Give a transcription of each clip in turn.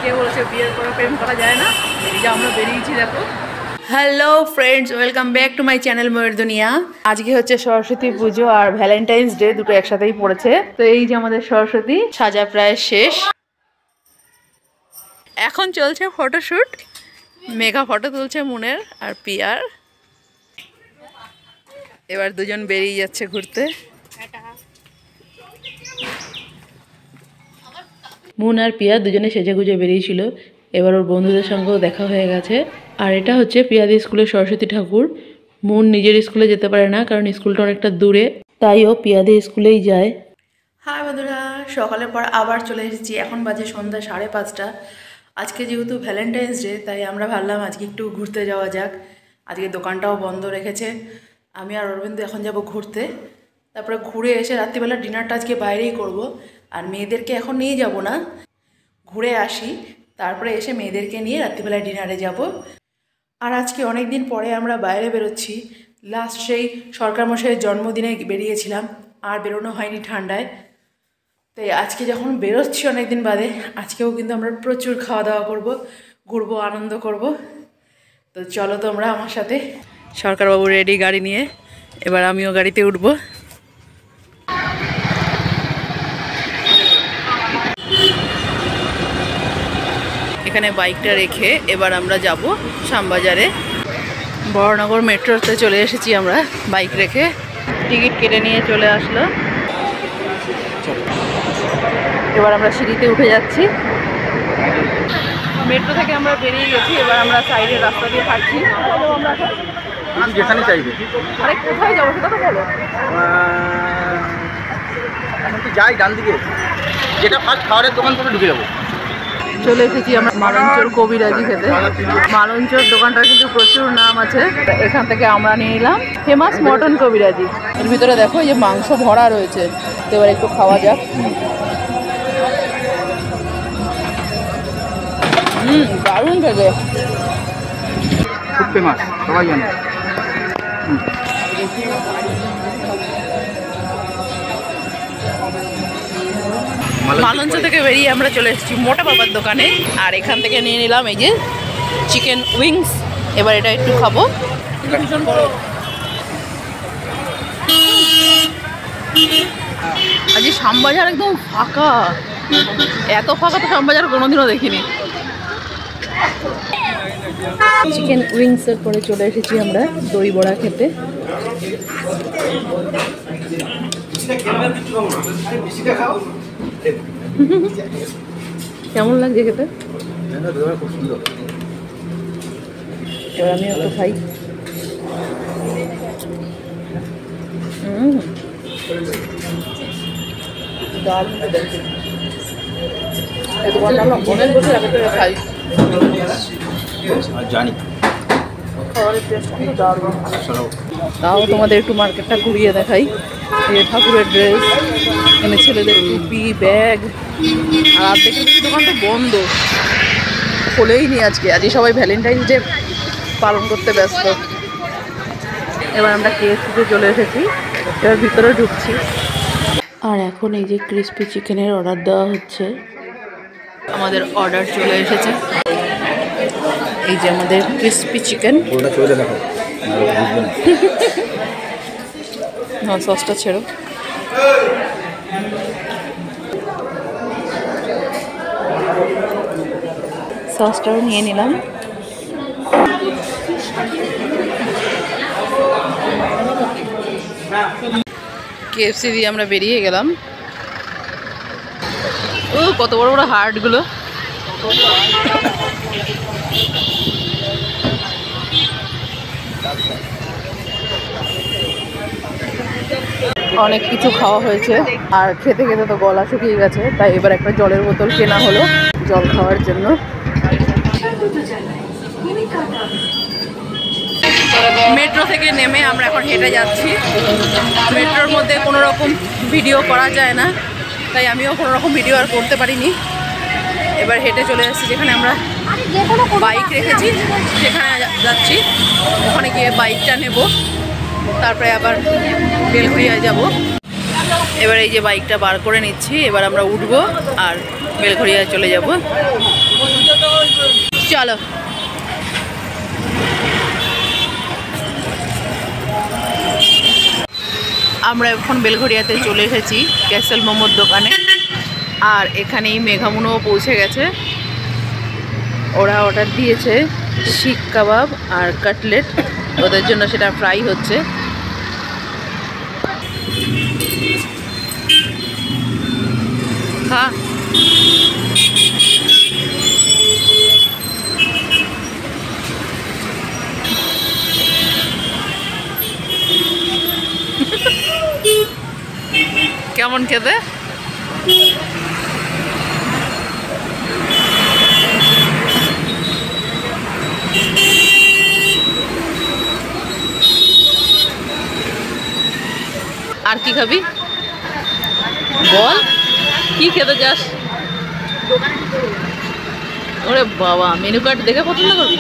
কে বলেছে বিয়ের পরে প্রেম করা যায় না? এই যে আমরা বেরিয়েছি দেখো। Hello friends, welcome back to my channel Mayur Duniya. আজকে হচ্ছে সরস্বতী পুজো আর ভ্যালেন্টাইন্স ডে, দুটো একসাথেই পড়েছে। তো এই যে আমাদের সরস্বতী সাজা প্রায় শেষ, এখন চলছে ফটোশুট। মেগা ফটো তুলছে মুনের আর পিয়ার। এবার দুজন বেরিয়ে যাচ্ছে ঘুরতে। মুন আর পিয়া দুজনে সেজে গুজে বেরিয়েছিল। এবার ওর বন্ধুদের সঙ্গেও দেখা হয়ে গেছে। আর এটা হচ্ছে পিয়াদের স্কুলের সরস্বতী ঠাকুর। মুন নিজের স্কুলে যেতে পারে না, কারণ স্কুলটা অনেকটা দূরে, তাই ও পিয়াদের স্কুলেই যায়। হাই বন্ধুরা, সকালের পর আবার চলে এসেছি। এখন বাজে সন্ধ্যা 5:30। আজকে যেহেতু ভ্যালেন্টাইন্স ডে, তাই আমরা ভাবলাম আজকে একটু ঘুরতে যাওয়া যাক। আজকে দোকানটাও বন্ধ রেখেছে। আমি আর অরবিন্দ এখন যাব ঘুরতে। তারপরে ঘুরে এসে রাত্রিবেলা ডিনারটা আজকে বাইরেই করব। আর মেয়েদেরকে এখন নিয়ে যাব না, ঘুরে আসি, তারপরে এসে মেয়েদেরকে নিয়ে রাত্রিবেলায় ডিনারে যাব। আর আজকে অনেক দিন পরে আমরা বাইরে বেরোচ্ছি। লাস্ট সেই সরকার মশাইয়ের জন্মদিনে বেরিয়েছিলাম, আর বেরোনো হয়নি ঠান্ডায়। তাই আজকে যখন বেরোচ্ছি অনেক দিন বাদে, আজকেও কিন্তু আমরা প্রচুর খাওয়া দাওয়া করব, ঘুরবো, আনন্দ করব। তো চলো তোমরা আমার সাথে। সরকারবাবু রেডি গাড়ি নিয়ে, এবার আমিও গাড়িতে উঠবো। এখানে বাইকটা রেখে এবার আমরা যাব শ্যামবাজারে। বড়নগর মেট্রোতে চলে এসেছি আমরা বাইক রেখে। টিকিট কেটে নিয়ে চলে আসলো। এবার আমরা সিঁড়িতে উঠে যাচ্ছি। মেট্রো থেকে আমরা বেরিয়ে গেছি, এবার আমরা সাইডের রাস্তা দিয়ে হাঁটছি। যেখানে চাইবে। আরে কোথায় যাবো সেটা তো বলো। এখন তো যাই ডান দিকে, যেটা ফার্স্ট খাবারের দোকান থেকে ঢুকে যাবো। চলে এসেছি আমরা মালঞ্চর কবিরাজি খেতে। মালঞ্চর দোকানটার কিন্তু প্রচুর নাম আছে। এখান থেকে আমরা নিয়ে নিলাম ফেমাস মটন কবিরাজি। এর ভিতরে দেখো এই যে মাংস ভরা রয়েছে। তো এবার একটু খাওয়া যাক। দারুণ খেতে, খুব ফেমাস, সবাই জানে। মালঞ্চ থেকে বেরিয়ে আমরা চলে এসেছি মোটা বাবার দোকানে। আর এখান থেকে নিয়ে নিলাম এই যে চিকেন উইংস। এবার এটা একটু খাবো। ভীষণ বড়। আজ শ্যামবাজার একদম ফাঁকা, এত ফাঁকা তো শ্যামবাজার কোনোদিনও দেখিনি। চিকেন উইংসের পরে চলে এসেছি আমরা দই বড়া খেতে। কেমন লাগছে খেতে? এবার আমি একটু খাই। অনেক বছর আগে থেকে খাই, জানি। তাও তোমাদের একটু মার্কেটটা ঘুরিয়ে দেখাই। এই ঠাকুরের ড্রেস, এখানে ছেলেদের টুপি, ব্যাগ। আর অর্ধেক দোকানটা বন্ধ, খোলেই নি আজকে। আজকে সবাই ভ্যালেন্টাইন্স ডে পালন করতে ব্যস্ত। এবার আমরা KFC-তে চলে এসেছি, এবার ভিতরে ঢুকছি। আর এখন এই যে ক্রিসপি চিকেনের অর্ডার দেওয়া হচ্ছে। আমাদের অর্ডার চলে এসেছে। এই যে আমাদের ক্রিসপি চিকেন। হ্যাঁ, সসটা ছেড়ো। সসটাও নিয়ে নিলাম। KFC দিয়ে আমরা বেরিয়ে গেলাম। ও কত বড় বড় হার্টগুলো। অনেক কিছু খাওয়া হয়েছে, আর খেতে খেতে তো গলা শুকিয়ে গেছে। তাই এবার একটা জলের বোতল কেনা হলো জল খাওয়ার জন্য। মেট্রো থেকে নেমে আমরা এখন হেঁটে যাচ্ছি। মেট্রোর মধ্যে কোনো রকম ভিডিও করা যায় না, তাই আমিও কোনো রকম ভিডিও আর করতে পারিনি। এবার হেঁটে চলে যাচ্ছি যেখানে আমরা বাইক রেখেছি, সেখানে যাচ্ছি। ওখানে গিয়ে বাইকটা নেব, তারপরে আবার বেলঘরিয়ায় যাব। এবার এই যে বাইকটা বার করে নিচ্ছি, এবার আমরা উঠবো আর বেলঘরিয়া চলে যাব। চলো আমরা এখন বেলঘরিয়াতে চলে এসেছি ক্যাসেল মোমোর দোকানে। আর এখানেই মেঘামুনও পৌঁছে গেছে। ওরা অর্ডার দিয়েছে শিক কাবাব আর কাটলেট, ওদের জন্য সেটা ফ্রাই হচ্ছে। হ্যাঁ কেমন খেতে? আর কি খাবি বল, কি খেতে চাস? ওরে বাবা, মেনু কার্ড দেখে পছন্দ করবি?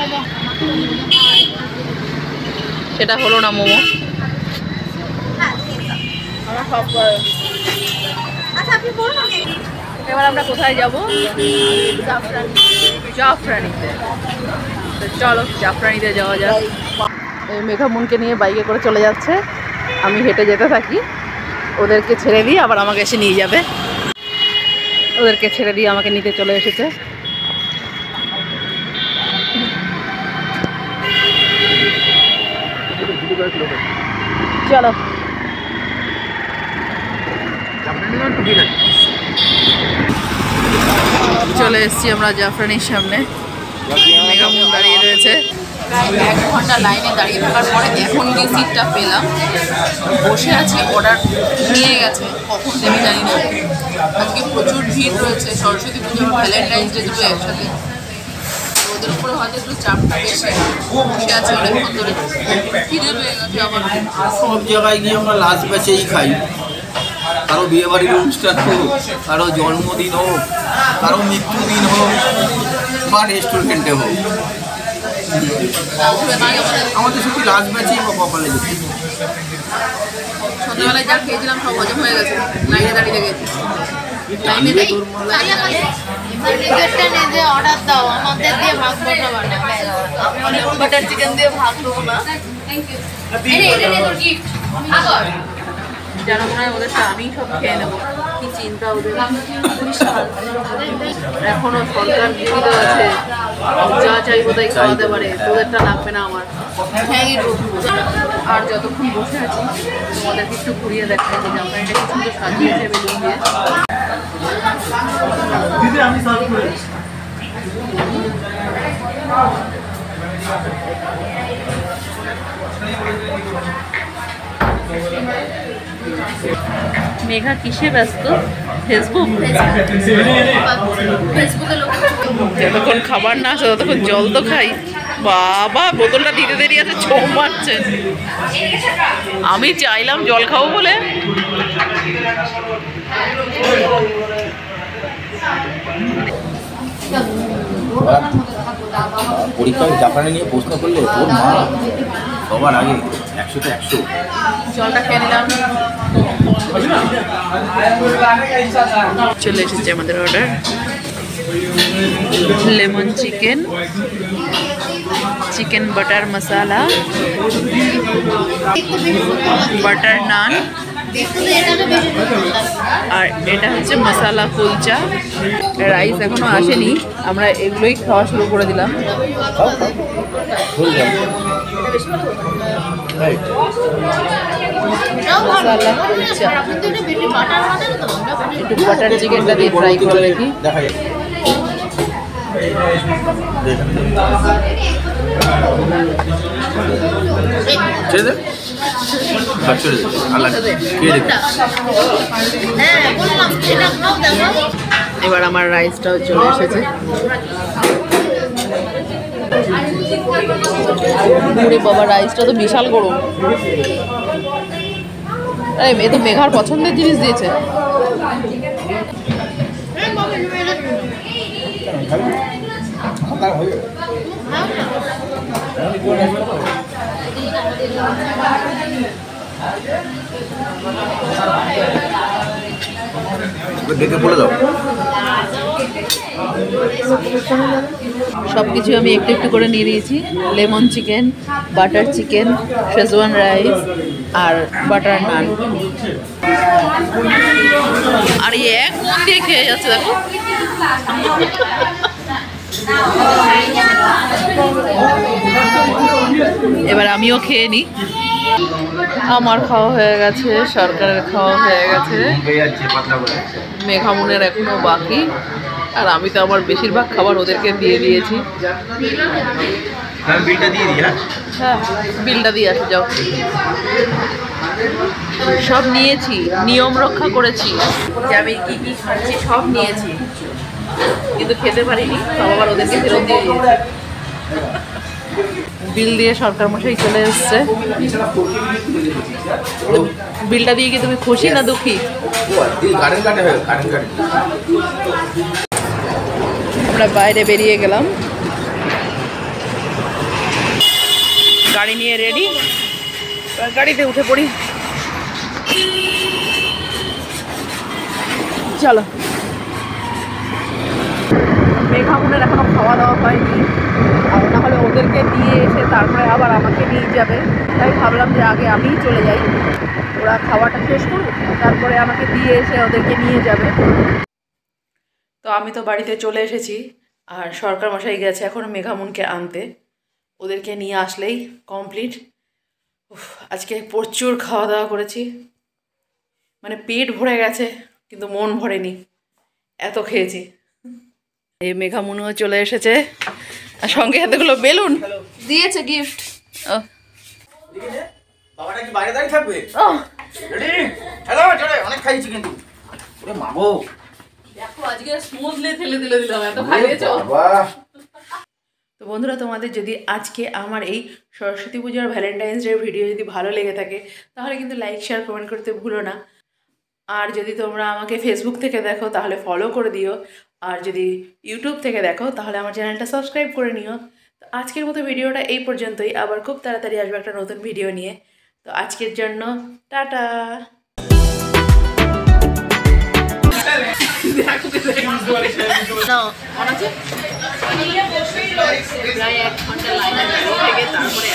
সেটা হলো না মোমো। এবার আমরা কোথায় যাব? জাফরানিতে। তো চলো জাফরানিতে যাওয়া যাক। এই মেঘামুনকে নিয়ে বাইকে করে চলে যাচ্ছে, আমি হেঁটে যেতে থাকি। ওদেরকে ছেড়ে দিয়ে আবার আমাকে এসে নিয়ে যাবে। ওদেরকে ছেড়ে দিয়ে আমাকে নিতে চলে এসেছে। চলো চলে এসেছি আমরা জাফরানির সামনে। মেঘামুন দাঁড়িয়ে রয়েছে। প্রায় 1 ঘন্টা লাইনে দাঁড়িয়ে থাকার পরে এখন গিয়ে সিটটা পেলাম। বসে আছি, অর্ডার নিয়ে গেছে, কখন দেবে জানি না। আজকে প্রচুর ভিড় রয়েছে, সরস্বতী পুজো আর ভ্যালেন্টাইন্স ডে দুটো একসাথে। ওদের উপরে হয়তো একটু চাপটা বেশি। বসে আছে অনেকক্ষণ ধরে, খিদে পেয়ে গেছে আমার। সব জায়গায় গিয়ে আমরা লাস্ট ব্যাচেই খাই। কারো বিয়ে বাড়ির অনুষ্ঠান হোক, কারো জন্মদিন হোক, কারো মৃত্যুদিন হোক, বা রেস্টুরেন্টে হোক, আমাদের শুধু লাস্ট ব্যাচেই বা কপালে যেতে। সন্ধ্যাবেলায় যা খেয়েছিলাম সব হজম হয়ে গেছে, লাইনে দাঁড়িয়ে গেছি। অর্ডার দাও, আমাদের দিয়ে ভাগ বাটার চিকেন দিয়ে ভাগ দেবো না। যেন মনে হয় ওদেরটা আমি সব খেয়ে নেবো, কি চিন্তা ওদের। এখনো সরকার জীবিত আছে, যা চাইবো তাই খাওয়াতে পারে, তোদেরটা লাগবে না আমার। আর যতক্ষণ বসে আছি তোমাদেরকে একটু ঘুরিয়ে দেখাই যে জামপানিটা কি সুন্দর সাজিয়েছে বেলুন দিয়ে। মেঘা কিসে ব্যস্ত? ফেসবুক। যতক্ষণ খাবার না আসে ততক্ষণ জল তো খাই। বাবা, বোতলটা দিতে দেরি আছে, ছো মারছে। আমি চাইলাম জল খাবো বলে। পরীক্ষায় জাপানে নিয়ে প্রশ্ন করলে তোর মা সবার আগে 100তে 100। জলটা খেয়ে নিলাম। চলে এসেছে আমাদের order. Lemon chicken, chicken butter masala, butter naan, আর এটা হচ্ছে মশালা কুলচা। রাইস এখনো আসেনি, আমরা এগুলোই খাওয়া শুরু করে দিলাম। মশালা কুলচা, একটু বাটার চিকেনটা দিয়ে ফ্রাই করে দেখি। এবার আমার রাইসটাও চলে এসেছে। বাবা, রাইসটা তো বিশাল গরম। এ তো মেঘার পছন্দের জিনিস দিয়েছে। ডেকে বলে দাও সব কিছু আমি একটু একটু করে নিয়ে নিয়েছি। Lemon chicken, butter chicken, schezwan rice আর বাটার নান। আর এই এক মন দিয়ে খেয়ে যাচ্ছে দেখো। এবার আমিও খেয়ে নিই। আমার খাওয়া হয়ে গেছে, সরকারের খাওয়া হয়ে গেছে, মেঘামুনের এখনো বাকি। আর আমি তো আমার বেশিরভাগ খাবার ওদেরকে দিয়ে দিয়েছি। বিলটা দিয়ে দিই। হ্যাঁ, বিলটা দিয়ে আসে যাও। সব নিয়েছি, নিয়ম রক্ষা করেছি যে আমি কি কি খাচ্ছি সব নিয়েছি, কিন্তু খেতে পারিনি। সব আবার ওদেরকে ফেরত দিয়ে দিয়েছি। বিল দিয়ে সরকার মশাই চলে এসছে। বিলটা দিয়ে কি তুমি খুশি না দুঃখী? আমরা বাইরে বেরিয়ে গেলাম, গাড়ি নিয়ে রেডি, গাড়িতে উঠে পড়ি। চলো। মেঘামুনের এখনো খাওয়া দাওয়া হয়নি, আর না হলে ওদেরকে দিয়ে এসে তারপরে আবার আমাকে নিয়ে যাবে। তাই ভাবলাম যে আগে আমিই চলে যাই, ওরা খাওয়াটা শেষ করুক, তারপরে আমাকে দিয়ে এসে ওদেরকে নিয়ে যাবে। তো আমি তো বাড়িতে চলে এসেছি, আর সরকার মশাই গেছে এখন মেঘামুনকে আনতে। ওদেরকে নিয়ে আসলেই কমপ্লিট। আজকে প্রচুর খাওয়া দাওয়া করেছি, মানে পেট ভরে গেছে কিন্তু মন ভরেনি, এত খেয়েছি। এই মেঘামুনও চলে এসেছে, আর সঙ্গে এতগুলো বেলুন দিয়েছে গিফট। বাবাটা কি বাইরে দাঁড়িয়ে থাকবে? হ্যালো, চলে অনেক খাইছি কিন্তু। ওরে মাগো, দেখো আজকে স্মুথলি ঠেলে দিলাম, এত খাইয়েছো। তো বন্ধুরা, তোমাদের যদি আজকে আমার এই সরস্বতী পূজার ভ্যালেন্টাইন্স ডে ভিডিও যদি ভালো লেগে থাকে তাহলে কিন্তু লাইক শেয়ার কমেন্ট করতে ভুলো না। আর যদি তোমরা আমাকে ফেসবুক থেকে দেখো তাহলে ফলো করে দিও, আর যদি ইউটিউব থেকে দেখো তাহলে আমার চ্যানেলটা সাবস্ক্রাইব করে নিও। তো আজকের মতো ভিডিওটা এই পর্যন্তই, আবার খুব তাড়াতাড়ি আসবে একটা নতুন ভিডিও নিয়ে। তো আজকের জন্য টাটা। প্রায় 1 ঘন্টা লাইনে থেকে তারপরে